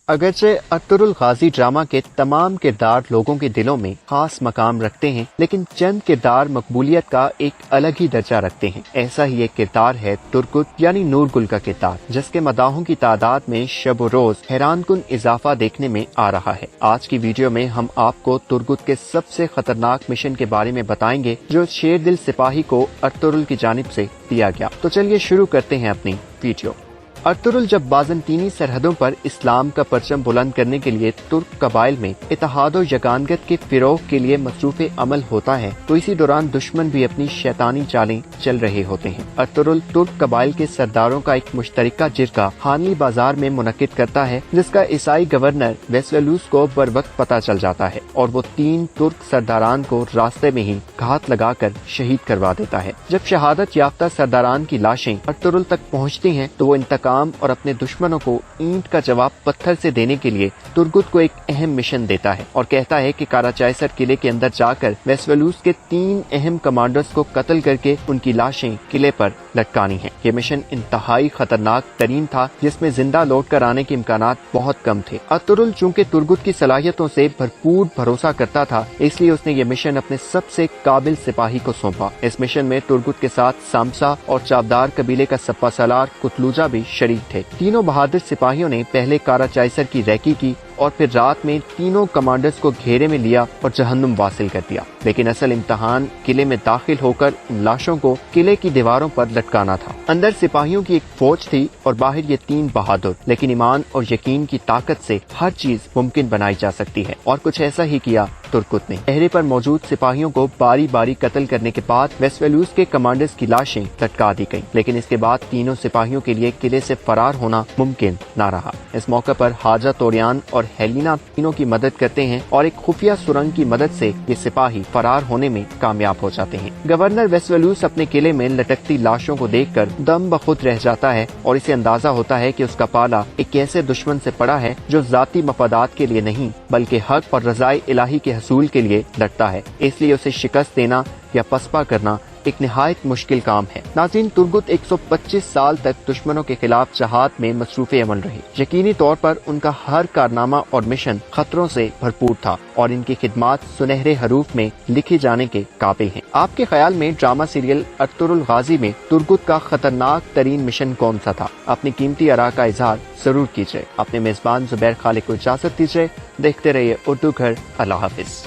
اگرچہ Ertugrul Ghazi drama کے تمام کردار لوگوں کے دلوں میں خاص مقام رکھتے ہیں، لیکن چند کردار مقبولیت کا ایک الگ ہی درجہ رکھتے ہیں۔ ایسا ہی ایک کردار ہے ترگت یعنی نور گل کا کردار، جس کے مداحوں کی تعداد میں شب و روز حیران کن اضافہ دیکھنے میں آ رہا ہے۔ آج کی ویڈیو میں ہم آپ کو ترگت کے سب سے خطرناک مشن کے بارے میں بتائیں گے جو شیر دل سپاہی کو ارطغرل کی جانب سے دیا گیا۔ تو چلیے شروع کرتے ہیں اپنی ویڈیو۔ ارطغرل جب بازنطینی سرحدوں پر اسلام کا پرچم بلند کرنے کے لیے ترک قبائل میں اتحاد و یگانگت کے فروغ کے لیے مصروف عمل ہوتا ہے تو اسی دوران دشمن بھی اپنی شیطانی چالیں چل رہے ہوتے ہیں۔ ارطغرل ترک قبائل کے سرداروں کا ایک مشترکہ جرگہ حانلی بازار میں منعقد کرتا ہے، جس کا عیسائی گورنر ویسویلوس کو بر وقت پتہ چل جاتا ہے اور وہ 3 ترک سرداران کو راستے میں ہی گھات لگا کر شہید کروا دیتا ہے۔ جب شہادت یافتہ سرداران کی لاشیں ارطغرل تک پہنچتی ہیں تو وہ انتقام اور اپنے دشمنوں کو اینٹ کا جواب پتھر سے دینے کے لیے ترگت کو ایک اہم مشن دیتا ہے اور کہتا ہے کہ کاراچائسر قلعے کے اندر جا کر ویسویلوس کے 3 اہم کمانڈرز کو قتل کر کے ان کی لاشیں قلعے پر لٹکانی ہیں۔ یہ مشن انتہائی خطرناک ترین تھا، جس میں زندہ لوٹ کر آنے کے امکانات بہت کم تھے۔ ارطغرل چونکہ ترگت کی صلاحیتوں سے بھرپور بھروسہ کرتا تھا، اس لیے اس نے یہ مشن اپنے سب سے قابل سپاہی کو سونپا۔ اس مشن میں ترگت کے ساتھ سامسا اور چابدار قبیلے کا سپہ سالار کتلوجا بھی شریک تھے۔ تینوں بہادر سپاہیوں نے پہلے کاراچائسر کی ریکی کی اور پھر رات میں تینوں کمانڈرز کو گھیرے میں لیا اور جہنم واصل کر دیا، لیکن اصل امتحان قلعے میں داخل ہو کر ان لاشوں کو قلعے کی دیواروں پر لٹکانا تھا۔ اندر سپاہیوں کی ایک فوج تھی اور باہر یہ 3 بہادر، لیکن ایمان اور یقین کی طاقت سے ہر چیز ممکن بنائی جا سکتی ہے، اور کچھ ایسا ہی کیا ترگت نے۔ پہرے پر موجود سپاہیوں کو باری باری قتل کرنے کے بعد ویسویلوس کے کمانڈرز کی لاشیں لٹکا دی گئیں، لیکن اس کے بعد تینوں سپاہیوں کے لیے قلعے سے فرار ہونا ممکن نہ رہا۔ اس موقع پر حاجہ توریان اور ہیلینا تینوں کی مدد کرتے ہیں اور ایک خفیہ سرنگ کی مدد سے یہ سپاہی فرار ہونے میں کامیاب ہو جاتے ہیں۔ گورنر ویسویلوس اپنے قلعے میں لٹکتی لاشوں کو دیکھ کر دم بخود رہ جاتا ہے اور اسے اندازہ ہوتا ہے کہ اس کا پالا ایک ایسے دشمن سے پڑا ہے جو ذاتی مفادات کے لیے نہیں بلکہ حق اور رضائے الہی کے حصول کے لیے لڑتا ہے، اس لیے اسے شکست دینا یا پسپا کرنا ایک نہایت مشکل کام ہے۔ ناظرین، ترگت 125 سال تک دشمنوں کے خلاف جہاد میں مصروف عمل رہے۔ یقینی طور پر ان کا ہر کارنامہ اور مشن خطروں سے بھرپور تھا اور ان کی خدمات سنہرے حروف میں لکھی جانے کے قابل ہیں۔ آپ کے خیال میں ڈرامہ سیریل ارطغرل غازی میں ترگت کا خطرناک ترین مشن کون سا تھا؟ اپنی قیمتی آراء کا اظہار ضرور کیجیے۔ اپنے میزبان زبیر خالق کو اجازت دیجیے۔ دیکھتے رہیے اردو گھر۔ اللہ حافظ۔